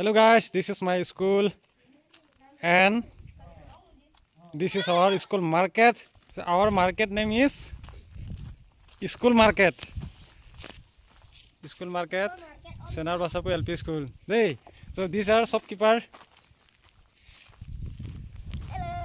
Hello guys, this is my school and this is our school market. So our market name is School Market. School Market, Senar Basapu LP School. Hey, so these are shopkeeper.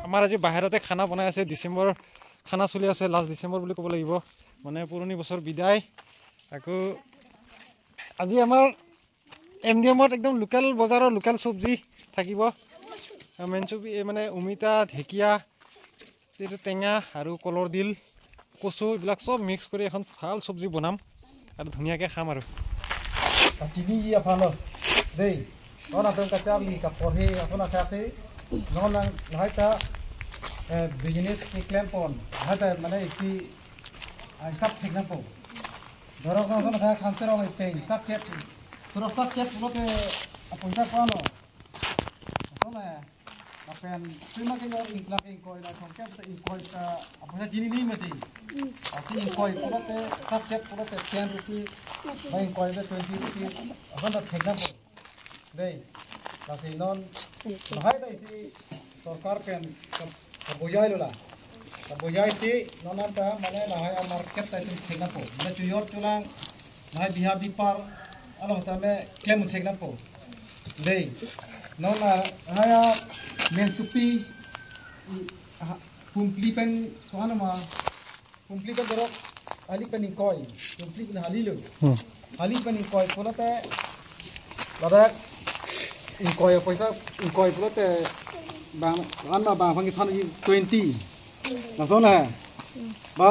আমাৰ আজি বাহিৰতে খানা বনাই আছে ডিসেম্বৰ খানা চলি আছে last December বুলি ক'ব লাগিব মানে পুৰণি বছৰ বিদায় আকৌ আজি আমাৰ এমডিএমত একদম লোকাল বজাৰৰ লোকাল সবজি থাকিব মেন সবজি মানে অমিতা ঢেকিয়া তেটো টেঙা আৰু কলৰ দিল কচু ইবিলাক সব মিক্স কৰি এখন ভাল সবজি বনাম আৰু ধুনিয়াকে খাম আৰু চিনি আফালো দেই অনা তেন কাচাবলি কাপৰহে আপনা আছে নন লাইটা বিজনেস ক্লেম পন হাতে মানে কি সব ঠিক না পো ধরো কোন কথা খানসে রং পেং সব কেপ পুরো সব কেপ পুরোতে পয়সা পানো আসলে আপেন প্রিমা কে ইনক্লা কে কই না সংকেত ইনকয়টা আপনা জিনি নি মতি আসি ইনকয় পুরোতে সব কেপ পুরোতে 10 রুপি ভাই কয়বে 20 রুপি আপনা ঠিক না পো দেই কাছে নন হয় তাইছি সরকার পেন বজাই ললা বজাই সি ননাটা মানে নাহায় মার্কেট তাইছি ঠিক না পো মানে চুয়র চুলাং নাহায় বিহা বিপার আলো তামে ক্লেম ঠিক না পো দেই ননা হায়া মেন সুপি কুমপ্লি পেন সোহানা মা কুমপ্লি পেন দরক আলি পেন কয় কুমপ্লি পেন হালি লো হালি পেন কয় পোলাতে দাদা ইনকয় পয়সা ইনকয় পোলাতে bang an ma bang phang thon 20 na so na ba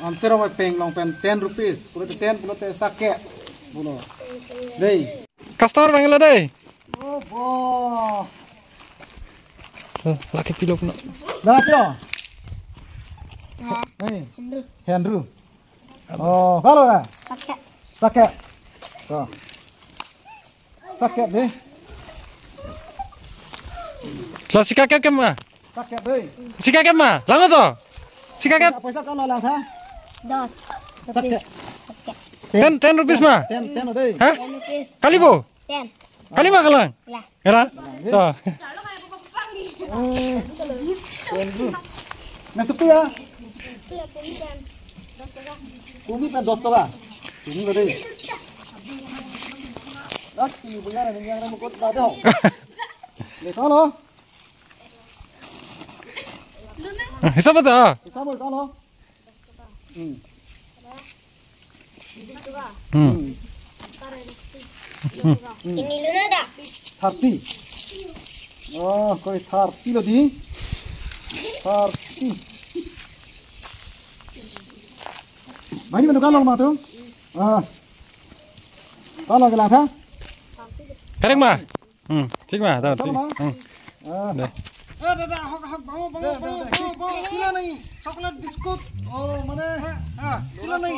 answer my peng long pen 10 rupees pura 10 pura te sakke bono dei customer bangla dei oh bo laki kilo pun na kilo hey Henry oh halo na sakke so sakke dei Lah sikake kemah? Sakit deh. Sikake mah? Lango to? Sikake? Pesa kau lang tha? 10. Sakit. 10 rupees mah? 10 deh. Hah? 10 rupees. Kali bo? 10. Kali mah kalang? Lah. Era? To. Masuk ya? Kumi pen 10 toka. Ini gede. Dak ini punya yang mukut bade ho. Lihat lo. Hisap apa? Hisap apa lo? Ini luna dah. 30. Oh, kau 30 lo di. 30. Mana ni kan lo mah tu? Ah. Kalau ke lang tha? Kareng mah? ঠিক mah, tahu. Ah. Deh. দাদা হক হক বাবু kilo নাই chocolate biscuit ও মানে হ্যাঁ kilo নাই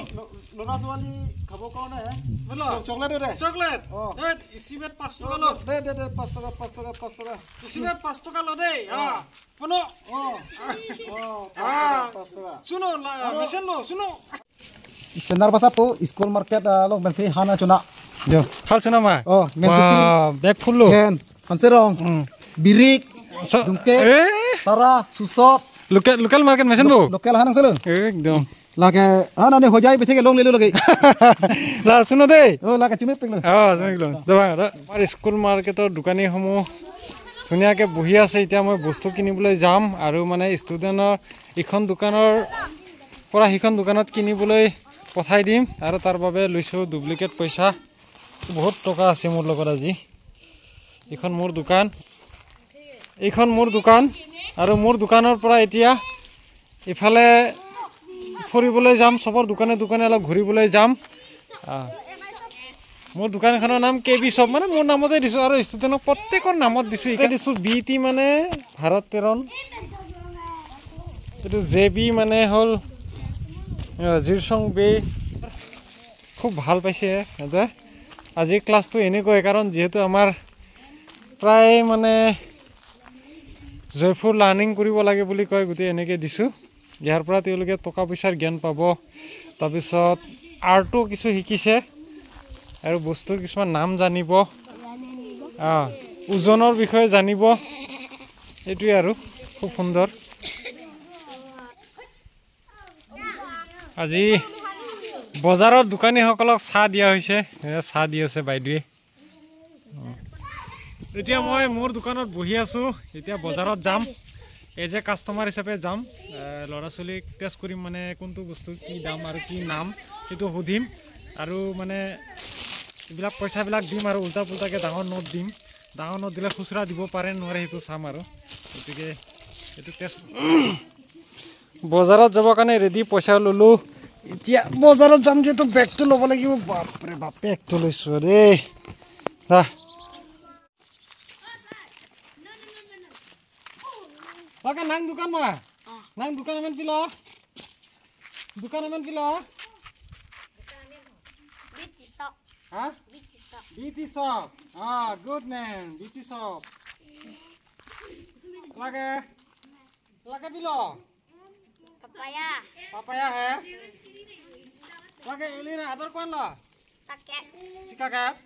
লৰা ছোৱালী খাব কাৰণে বলো চকলেট দে চকলেট দে ইসিবেট 5 টাকা ল দে 5 টাকা 5 টাকা 5 টাকা ইসিবেট 5 টাকা ল দে হ্যাঁ কোন ও 5 টাকা শুনো মেশিন লো শুনো সেনার বাসা পো স্কুল মার্কেট লোক বেশি হানা চুনা Yo, hal sana mah? Oh, mesuki bag full lo. Ken, panserong. Birik Dungke, tara, susot. Local market mesin bu? Lokal hanang selo. Ekdom. Lage, ana ne hojai bethe ke long lelu lagi. La suno dei. Oh, lage cumi peng lo. Cumi lo. Daba, আমাৰ school মাৰ্কেটৰ দোকানী সমূহ ধুনিয়াকে বহি আছে এতিয়া মই বস্তু কিনিবলৈ যাম আৰু মানে ষ্টুডেন্টৰ ইখন দোকানৰ পৰা হিখন দোকানত কিনিবলৈ পঠাই দিম আৰু তাৰ বাবে লৈছো ডুপ্লিকেট পইচা বহুত টকা আছে মোৰ লগত আজি এখন মোৰ দোকান এইখন মোৰ দোকান আৰু মোৰ দোকানৰ পৰা এতিয়া ইফালে ফুৰিবলৈ যাম সবৰ দোকানে দোকানে অলপ ঘূৰিবলৈ যাম মোৰ দোকানখনৰ নাম কেবি শপ মানে মোৰ নামতে দিছো আৰু ষ্টুডেন্টক প্ৰত্যেকৰ নামত দিছো ইকা দিছো বিটি মানে ভাৰত তেৰণ এটো জেবি মানে হল জিৰসং বে খুব ভাল পাইছে এটা আজি ক্লাসটো এনেকৈ কাৰণ যেহেতু আমাৰ প্ৰায় মানে জয়ফুল লাৰ্নিং কৰিব লাগে বুলি কয় গুটি এনেকৈ দিছো ইয়াৰ পৰা তেওঁলোকে টকা পইচাৰ জ্ঞান পাব তাৰ পিছত আৰ্টটো কিছু শিকিছে আৰু বস্তুৰ কিছুমান নাম জানিব ওজনৰ বিষয়ে জানিব এইটোৱে আৰু খুব সুন্দৰ আজি বজাৰৰ দোকানীসকলক চাহ দিয়া হৈছে চাহ দি আছে বাইদেৱে এতিয়া মই মোৰ দোকানত বহি আছোঁ এতিয়া বজাৰত যাম এজ এ কাষ্টমাৰ হিচাপে যাম ল'ৰা ছোৱালীক টেষ্ট কৰিম মানে কোনটো বস্তু কি দাম আৰু কি নাম সেইটো সুধিম আৰু মানে এইবিলাক পইচাবিলাক দিম আৰু উল্টা পুল্টাকৈ ডাঙৰ নোট দিম ডাঙৰ নোট দিলে খুচুৰা দিব পাৰে নোৱাৰে সেইটো চাম আৰু গতিকে এইটো টেষ্ট বজাৰত যাবৰ কাৰণে ৰেডি পইচা ল'লোঁ এতিয়া বজাৰত যাম যিহেতু বেগটো ল'ব লাগিব বাপৰে বাপ বেগটো লৈছোঁ দেই Oke, nang dukan mah? Nang dukan aman pilo? Dukan aman pilo? BT shop. Hah? BT shop. Ah, good name. BT shop. Lage pilo? Papaya. Papaya hai? Lage ini na adar kon lo? Sakit. Sikakap?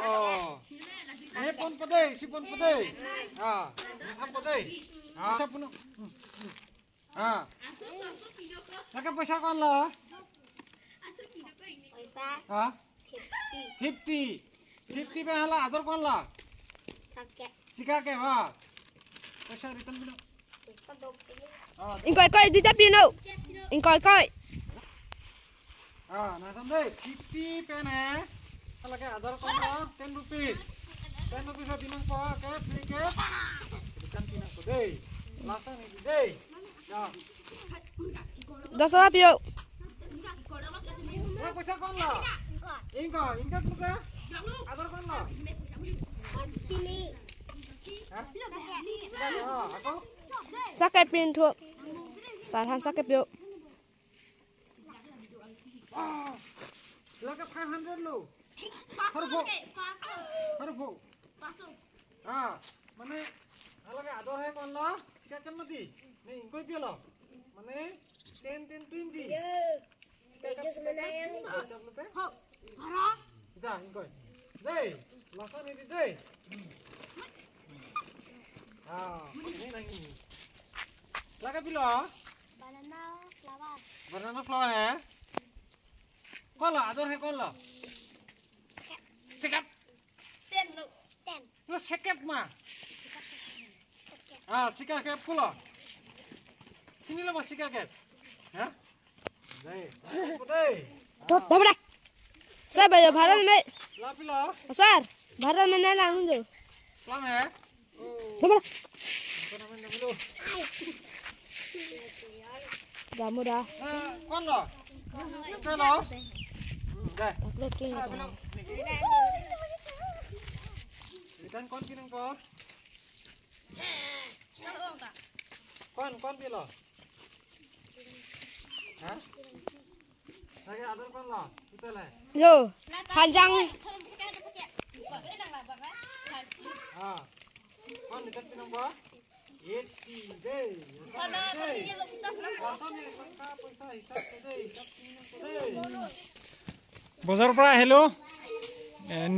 Oh. Ini pun pedai, si pun pedai. Ah, ini pedai. Pesa puno. Lagi pesa kon lo? Pesa. 50 pe hala ador kon lo? Sakit. Sikake ha. Pesa return puno. Ingkoi duita pino. Ingkoi. Nah sampai 50 pen hai. Lagi ador kon lo 10 rupiah. 10 rupiah binang po ke free ke. Ikan binang po deh. Langsung ini deh. Ya. 10 টাকা পিও Berapa pesa kon lo? Ingkot lu ke? Ador kon lo? Ini. Aku? সাকে পিন থো সাধান সাকে পিও Lagi 500 lo. Harbo. Mana? Lagi ador hai kon lo? Sikakkan mati. Nih ingkoi pio lo. Mana? 10 20. Itu sebenarnya yang Kita ingkoi. Deh, langsung ini deh. Ini lagi. Lagi pilo? banana flower. Banana flower hai? Kon lo ador hai kon lo? Sikap. 10. Lo sikap mah. Sikakap ko lo. Sini lo mas sikakap. Hah? Deh. Deh. তো ধমড়া sir ভাই ভাড়া মে La pilo. Sir ভাড়া মে না লাগুন যাও Lam hai? ধমড়া Kon naman na bilo. দামুরা Kon lo. Ito lo. Deh. আপলো কি Ikan kon kinang ko. Kon pilo. Hah? Lagi ador kon lo. Ito le. yo 한장 Kon dekat kinang ko. 80 deh. বজাৰৰ পৰা আহিলো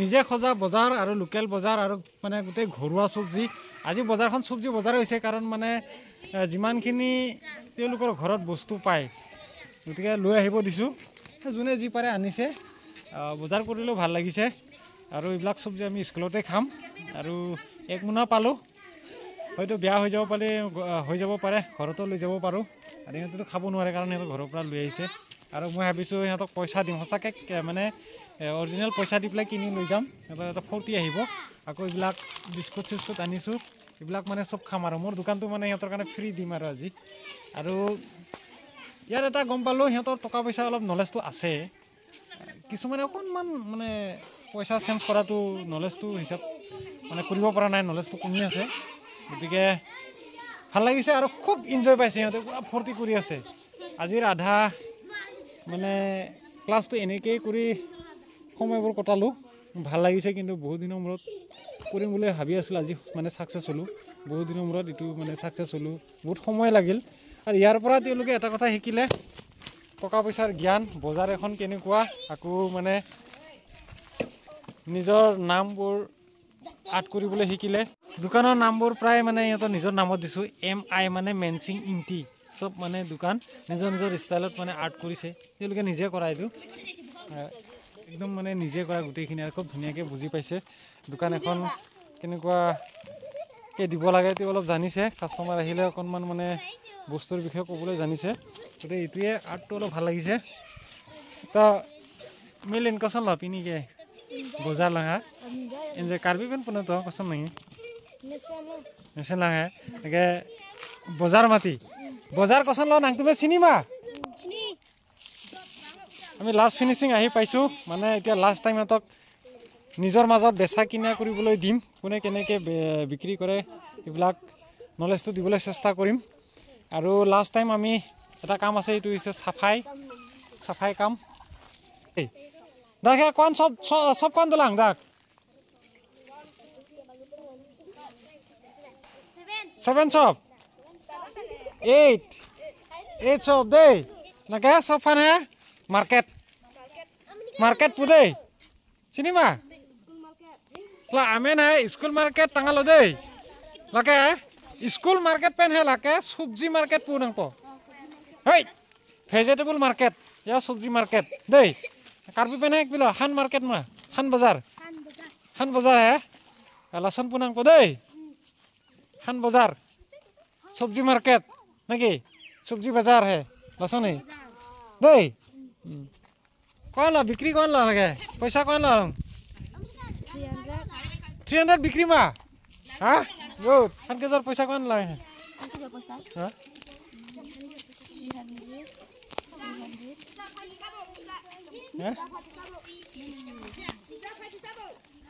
নিজে খজা বজাৰ আৰু লোকেল বজাৰ আৰু মানে গোটেই ঘৰুৱা চব্জি আজি বজাৰখন চব্জি বজাৰ হৈছে কাৰণ মানে যিমানখিনি তেওঁলোকৰ ঘৰত বস্তু পায় গতিকে লৈ আহিব দিছোঁ যোনে যি পাৰে আনিছে বজাৰ কৰিলেও ভাল লাগিছে আৰু এইবিলাক চব্জি আমি স্কুলতে খাম আৰু এক মোনা পালোঁ হয়তো বেয়া হৈ যাব পাৰে ঘৰতো লৈ যাব পাৰোঁ আৰু সিহঁতেতো খাব নোৱাৰে কাৰণ সিহঁতৰ ঘৰৰ পৰা লৈ আহিছে আৰু মই ভাবিছোঁ সিহঁতক পইচা দিম সঁচাকৈ মানে অৰিজিনেল পইচা দি পেলাই কিনি লৈ যাম সিহঁতৰ এটা ফূৰ্তি আহিব আকৌ এইবিলাক বিস্কুট চিস্কুট আনিছোঁ এইবিলাক মানে চব খাম আৰু মোৰ দোকানটো মানে সিহঁতৰ কাৰণে ফ্ৰী দিম আৰু আজি আৰু ইয়াৰ এটা গম পালোঁ সিহঁতৰ টকা পইচা অলপ নলেজটো আছে কিছুমানে অকণমান মানে পইচা চেঞ্জ কৰাটো নলেজটো হিচাপ মানে কৰিব পৰা নাই নলেজটো কমি আছে গতিকে ভাল লাগিছে আৰু খুব এনজয় পাইছে সিহঁতে পুৰা ফূৰ্তি কৰি আছে আজিৰ আধা মানে ক্লাছটো এনেকৈয়ে কৰি সময়বোৰ কটালোঁ ভাল লাগিছে কিন্তু বহুত দিনৰ মূৰত কৰিম বুলি ভাবি আছিলোঁ আজি মানে ছাকচেছ হ'লোঁ বহুত দিনৰ মূৰত এইটো মানে ছাকচেছ হ'লোঁ বহুত সময় লাগিল আৰু ইয়াৰ পৰা তেওঁলোকে এটা কথা শিকিলে টকা পইচাৰ জ্ঞান বজাৰ এখন কেনেকুৱা আকৌ মানে নিজৰ নামবোৰ আৰ্ট কৰিবলৈ শিকিলে দোকানৰ নামবোৰ প্ৰায় মানে ইহঁতৰ নিজৰ নামত দিছোঁ MI মানে মেনচিং ইংটি চব মানে দোকান নিজৰ নিজৰ ষ্টাইলত মানে আৰ্ট কৰিছে তেওঁলোকে নিজে কৰা এইটো একদম মানে নিজে কৰা গোটেইখিনি আৰু খুব ধুনীয়াকৈ বুজি পাইছে দোকান এখন কেনেকুৱাকৈ দিব লাগে তেওঁ অলপ জানিছে কাষ্টমাৰ আহিলে অকণমান মানে বস্তুৰ বিষয়ে ক'বলৈ জানিছে গতিকে এইটোৱে আৰ্টটো অলপ ভাল লাগিছে তো মিল ইনকশ্যন ল পিনিকে বজাৰ লঙা এনজয় কাৰ্বি পেন পুনে তো কচোন নাই মেচিন লাঙে একে বজাৰ মাতি বজাৰ কচোন ল নাং তুমি চিনিমা আমি লাষ্ট ফিনিচিং আহি পাইছোঁ মানে এতিয়া লাষ্ট টাইম সিহঁতক নিজৰ মাজত বেচা কিনা কৰিবলৈ দিম কোনে কেনেকৈ বিক্ৰী কৰে এইবিলাক নলেজটো দিবলৈ চেষ্টা কৰিম আৰু লাষ্ট টাইম আমি এটা কাম আছে এইটো হৈছে চাফাই কাম দেখে কোন সব কোন দলাং দেখ 7 সব 8 সব দে নাকে সব ফান হে মার্কেট পুদে চিনিমা লা আমেন হে স্কুল মার্কেট টাঙালো দে লাকে স্কুল মার্কেট পেন হে লাকে সবজি মার্কেট পু নং প হেই ভেজিটেবল মার্কেট या सब्जी मार्केट दे कार्बी पेन है बिलो हान मार्केट मा हान बाजार है लसन पुनांग को दे हान बाजार सब्जी मार्केट नगी सब्जी बाजार है लसन है दे कौन ला बिक्री कौन ला लगे पैसा कौन ला 300 बिक्री मा हाँ गुड हान के जर पैसा कौन ला है हाँ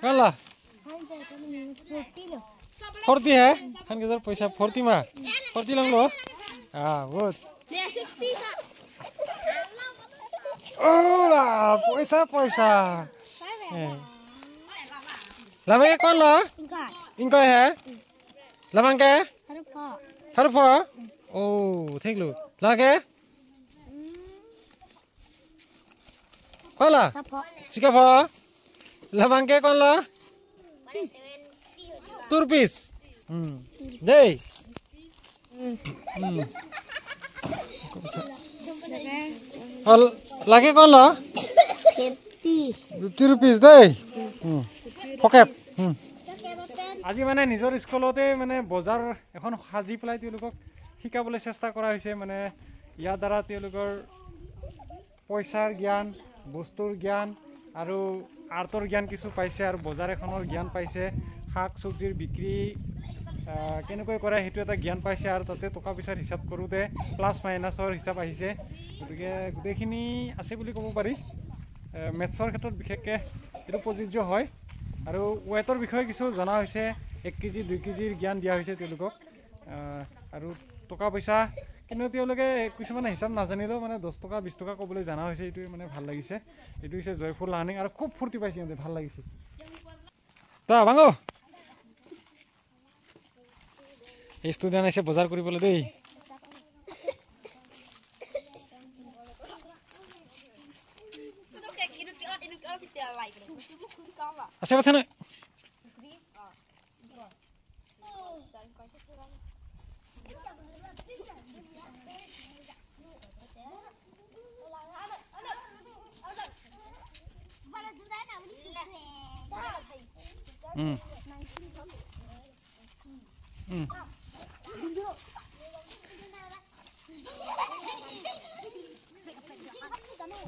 कला 40 है खान के जर पैसा 40 मा 40 लंग लो हां गुड ओला पैसा लमे कौन ला इनका है लमंग के हरफा ओ थैंक यू लागे कौन ला चिका फा लमंग के कौन ला 2 रुपीस दे और लागे कौन ला 2 रुपीस दे पकेट আজি মানে নিজৰ স্কুলতে মানে বজাৰ এখন সাজি পেলাই তেওঁলোকক শিকাবলৈ চেষ্টা কৰা হৈছে মানে ইয়াৰ দ্বাৰা তেওঁলোকৰ পইচাৰ জ্ঞান বস্তুৰ জ্ঞান আৰু আৰ্টৰ জ্ঞান কিছু পাইছে আৰু বজাৰ এখনৰ জ্ঞান পাইছে শাক চব্জিৰ বিক্ৰী কেনেকৈ কৰে সেইটো এটা জ্ঞান পাইছে আৰু তাতে টকা পইচাৰ হিচাপ কৰোঁতে প্লাছ মাইনাছৰ হিচাপ আহিছে গতিকে গোটেইখিনি আছে বুলি ক'ব পাৰি মেথছৰ ক্ষেত্ৰত বিশেষকৈ এইটো প্ৰযোজ্য হয় আৰু ৱেটৰ বিষয়ে কিছু জনা হৈছে 1 কেজি 2 কেজিৰ জ্ঞান দিয়া হৈছে তেওঁলোকক আৰু টকা পইচা কিন্তু তেওঁলোকে কিছুমান হিচাপ নাজানিলেও মানে 10 টকা 20 টকা ক'বলৈ জানা হৈছে এইটো মানে ভাল লাগিছে এইটো হৈছে জয়ফুল লাৰ্নিং আৰু খুব ফূৰ্তি পাইছে মানে ভাল লাগিছে তা ভাঙো এই ষ্টুডেণ্ট আছে বজাৰ কৰিবলৈ দেই আছে কথা নাই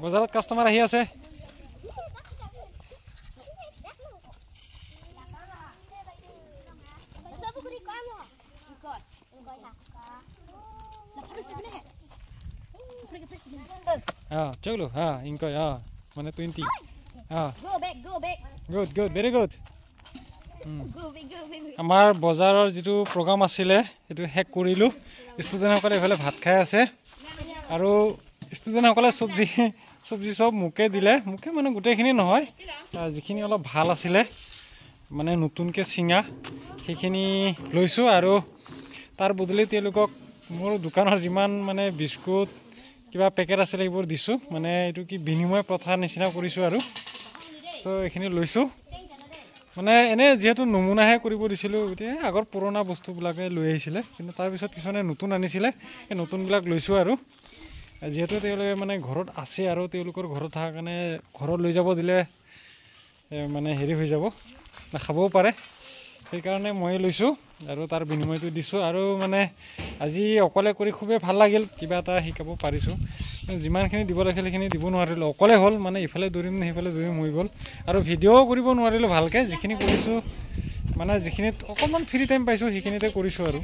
বজাৰত কাষ্টমাৰ আহি আছে চলো ইনকৈ মানে 20 গুড ভেৰি গুড আমাৰ বজাৰৰ যিটো প্ৰগ্ৰাম আছিলে সেইটো শেষ কৰিলোঁ ষ্টুডেণ্টসকলে এইফালে ভাত খাই আছে আৰু ষ্টুডেণ্টসকলে চব্জি চব মোকে দিলে মোকে মানে গোটেইখিনি নহয় যিখিনি অলপ ভাল আছিলে মানে নতুনকৈ চিঙা সেইখিনি লৈছোঁ আৰু তাৰ বদলি তেওঁলোকক মোৰ দোকানৰ যিমান মানে বিস্কুট কিবা পেকেট আছিলে সেইবোৰ দিছোঁ মানে এইটো কি বিনিময় প্ৰথাৰ নিচিনা কৰিছোঁ আৰু চ' এইখিনি লৈছোঁ মানে এনে যেহেতু নমুনাহে কৰিব দিছিলোঁ এতিয়া আগৰ পুৰণা বস্তুবিলাকে লৈ আহিছিলে কিন্তু তাৰপিছত কিছুমানে নতুন আনিছিলে এই নতুনবিলাক লৈছোঁ আৰু যেহেতু তেওঁলোকে মানে ঘৰত আছে আৰু তেওঁলোকৰ ঘৰত থকাৰ কাৰণে ঘৰত লৈ যাব দিলে মানে হেৰি হৈ যাব খাবও পাৰে সেইকাৰণে মই লৈছোঁ আৰু তাৰ বিনিময়টো দিছোঁ আৰু মানে আজি অকলে কৰি খুবেই ভাল লাগিল কিবা এটা শিকাব পাৰিছোঁ যিমানখিনি দিব লাগিছিল সেইখিনি দিব নোৱাৰিলোঁ অকলে হ'ল মানে ইফালে দৌৰিম সেইফালে দৌৰিম হৈ গ'ল আৰু ভিডিঅ'ও কৰিব নোৱাৰিলোঁ ভালকৈ যিখিনি কৰিছোঁ মানে যিখিনিত অকণমান ফ্ৰী টাইম পাইছোঁ সেইখিনিতে কৰিছোঁ আৰু